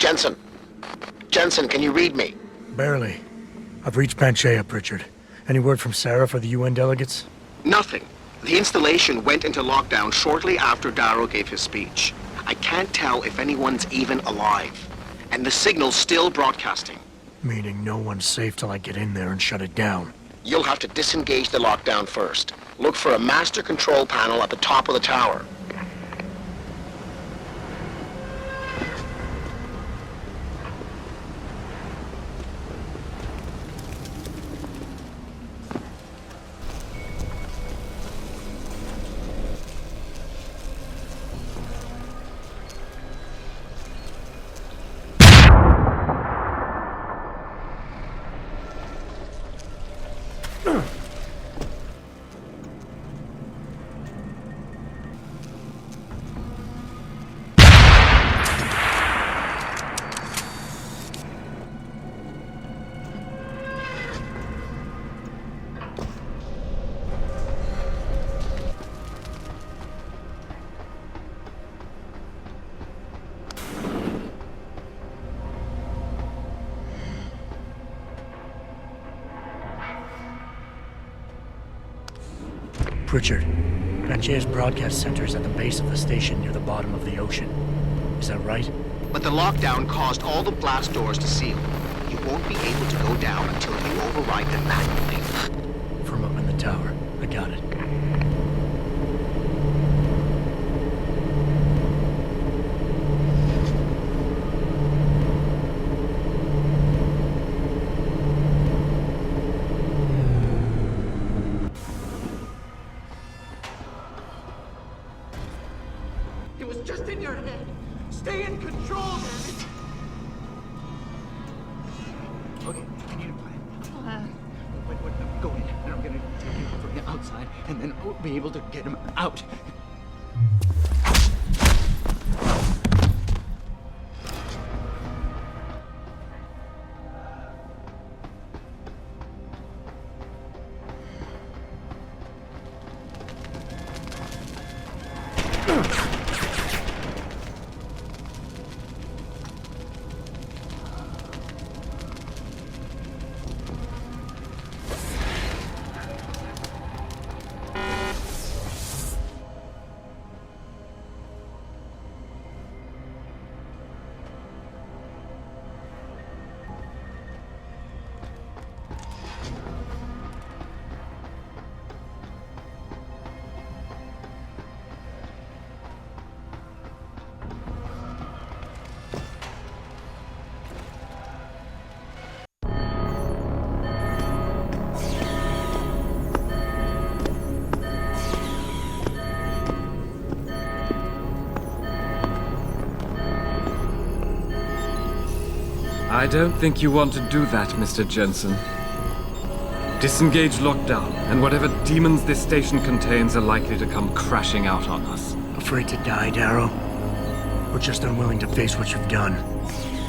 Jensen! Jensen, can you read me? Barely. I've reached Panchaea, Pritchard. Any word from Sarah for the UN delegates? Nothing. The installation went into lockdown shortly after Darrow gave his speech. I can't tell if anyone's even alive. And the signal's still broadcasting. Meaning no one's safe till I get in there and shut it down. You'll have to disengage the lockdown first. Look for a master control panel at the top of the tower. Pritchard, Panchaea's broadcast center is at the base of the station near the bottom of the ocean. Is that right? But the lockdown caused all the blast doors to seal. You won't be able to go down until you override them manually. From up in the tower. I got it. It was just in your head. Stay in control, damn it! Okay, I need a plan. Go in, and I'm gonna take him from the outside, and then we'll be able to get him out. I don't think you want to do that, Mr. Jensen. Disengage lockdown, and whatever demons this station contains are likely to come crashing out on us. Afraid to die, Darrow? Or just unwilling to face what you've done?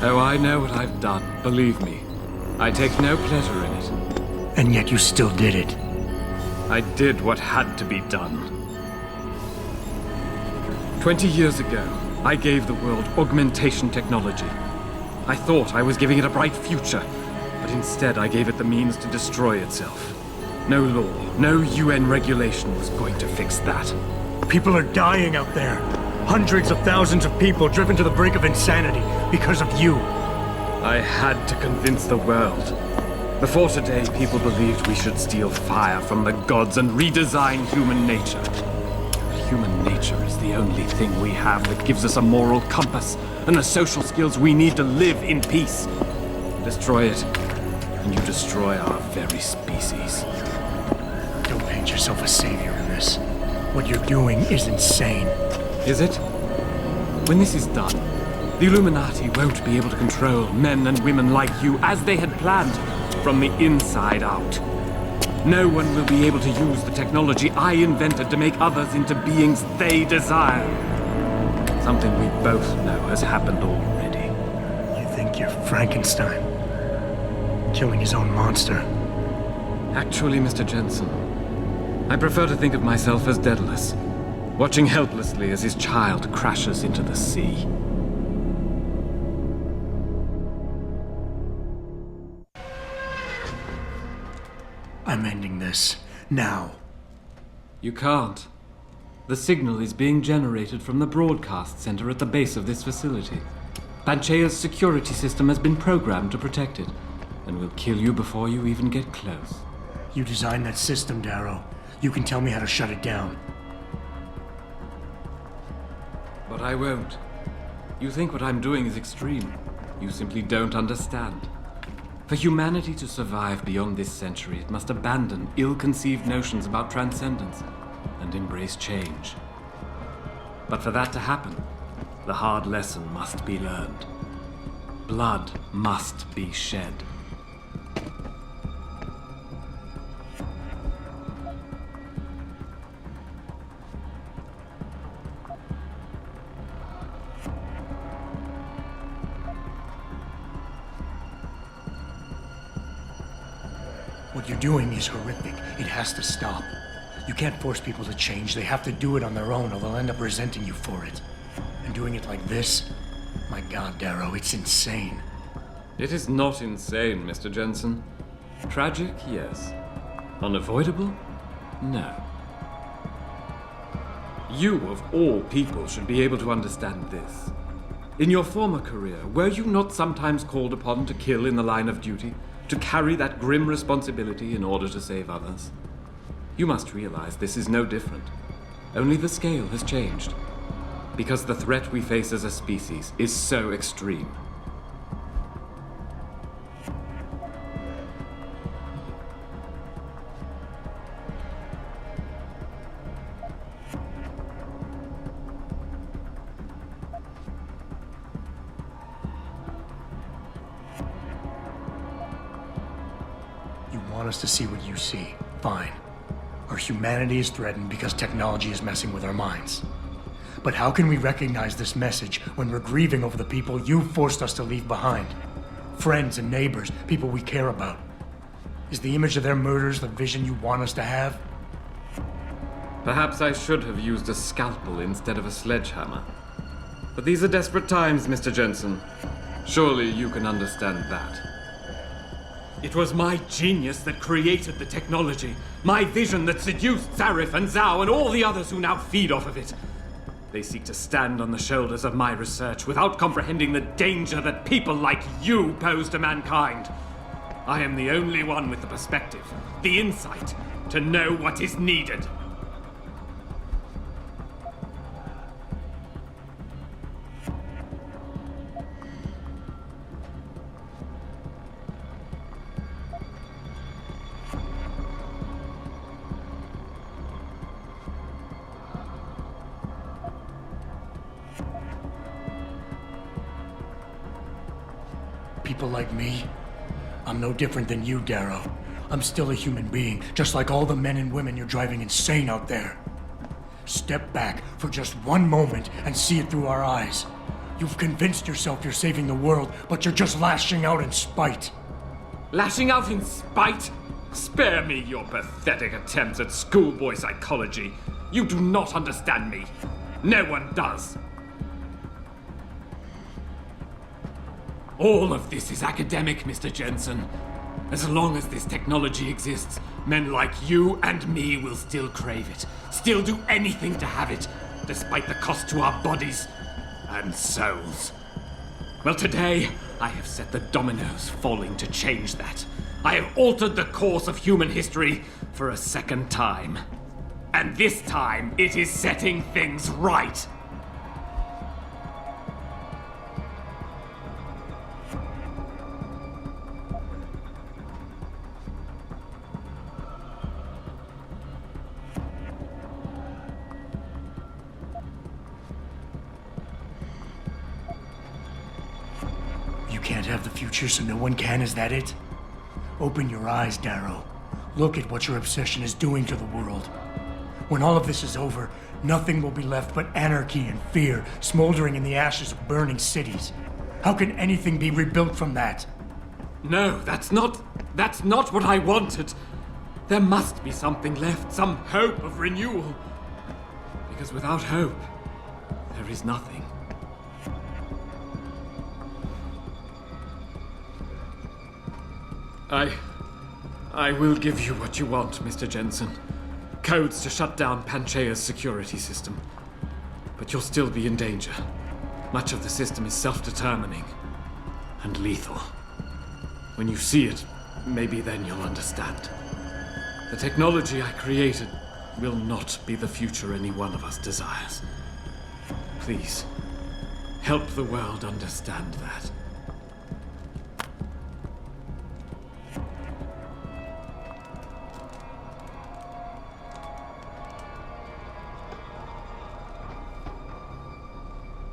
Oh, I know what I've done, believe me. I take no pleasure in it. And yet you still did it. I did what had to be done. 20 years ago, I gave the world augmentation technology. I thought I was giving it a bright future, but instead I gave it the means to destroy itself. No law, no UN regulation was going to fix that. People are dying out there. Hundreds of thousands of people driven to the brink of insanity because of you. I had to convince the world. Before today, people believed we should steal fire from the gods and redesign human nature. Human nature is the only thing we have that gives us a moral compass and the social skills we need to live in peace. Destroy it, and you destroy our very species. Don't paint yourself a savior in this. What you're doing is insane. Is it? When this is done, the Illuminati won't be able to control men and women like you as they had planned, from the inside out. No one will be able to use the technology I invented to make others into beings they desire. Something we both know has happened already. You think you're Frankenstein? Killing his own monster? Actually, Mr. Jensen, I prefer to think of myself as Daedalus, watching helplessly as his child crashes into the sea. I'm ending this. Now. You can't. The signal is being generated from the broadcast center at the base of this facility. Panchea's security system has been programmed to protect it, and will kill you before you even get close. You designed that system, Darrow. You can tell me how to shut it down. But I won't. You think what I'm doing is extreme. You simply don't understand. For humanity to survive beyond this century, it must abandon ill-conceived notions about transcendence and embrace change. But for that to happen, the hard lesson must be learned. Blood must be shed. What you're doing is horrific. It has to stop. You can't force people to change. They have to do it on their own, or they'll end up resenting you for it. And doing it like this? My God, Darrow, it's insane. It is not insane, Mr. Jensen. Tragic, yes. Unavoidable? No. You, of all people, should be able to understand this. In your former career, were you not sometimes called upon to kill in the line of duty? To carry that grim responsibility in order to save others? You must realize this is no different. Only the scale has changed. Because the threat we face as a species is so extreme. You want us to see what you see. Fine. Our humanity is threatened because technology is messing with our minds. But how can we recognize this message when we're grieving over the people you forced us to leave behind? Friends and neighbors, people we care about. Is the image of their murders the vision you want us to have? Perhaps I should have used a scalpel instead of a sledgehammer. But these are desperate times, Mr. Jensen. Surely you can understand that. It was my genius that created the technology. My vision that seduced Zarif and Zhao and all the others who now feed off of it. They seek to stand on the shoulders of my research without comprehending the danger that people like you pose to mankind. I am the only one with the perspective, the insight, to know what is needed. People like me? I'm no different than you, Darrow. I'm still a human being, just like all the men and women you're driving insane out there. Step back for just one moment and see it through our eyes. You've convinced yourself you're saving the world, but you're just lashing out in spite. Lashing out in spite? Spare me your pathetic attempts at schoolboy psychology. You do not understand me. No one does. All of this is academic, Mr. Jensen. As long as this technology exists, men like you and me will still crave it, still do anything to have it, despite the cost to our bodies and souls. Well, today, I have set the dominoes falling to change that. I have altered the course of human history for a second time. And this time, it is setting things right. You can't have the future, so no one can, is that it? Open your eyes, Darrow. Look at what your obsession is doing to the world. When all of this is over, nothing will be left but anarchy and fear, smoldering in the ashes of burning cities. How can anything be rebuilt from that? No, that's not what I wanted. There must be something left, some hope of renewal. Because without hope, there is nothing. I will give you what you want, Mr. Jensen. Codes to shut down Panchaea's security system. But you'll still be in danger. Much of the system is self-determining and lethal. When you see it, maybe then you'll understand. The technology I created will not be the future any one of us desires. Please, help the world understand that.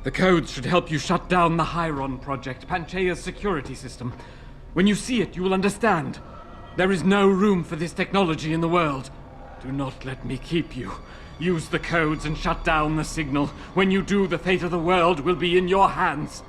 The codes should help you shut down the Hyron Project, Panchaea's security system. When you see it, you will understand. There is no room for this technology in the world. Do not let me keep you. Use the codes and shut down the signal. When you do, the fate of the world will be in your hands.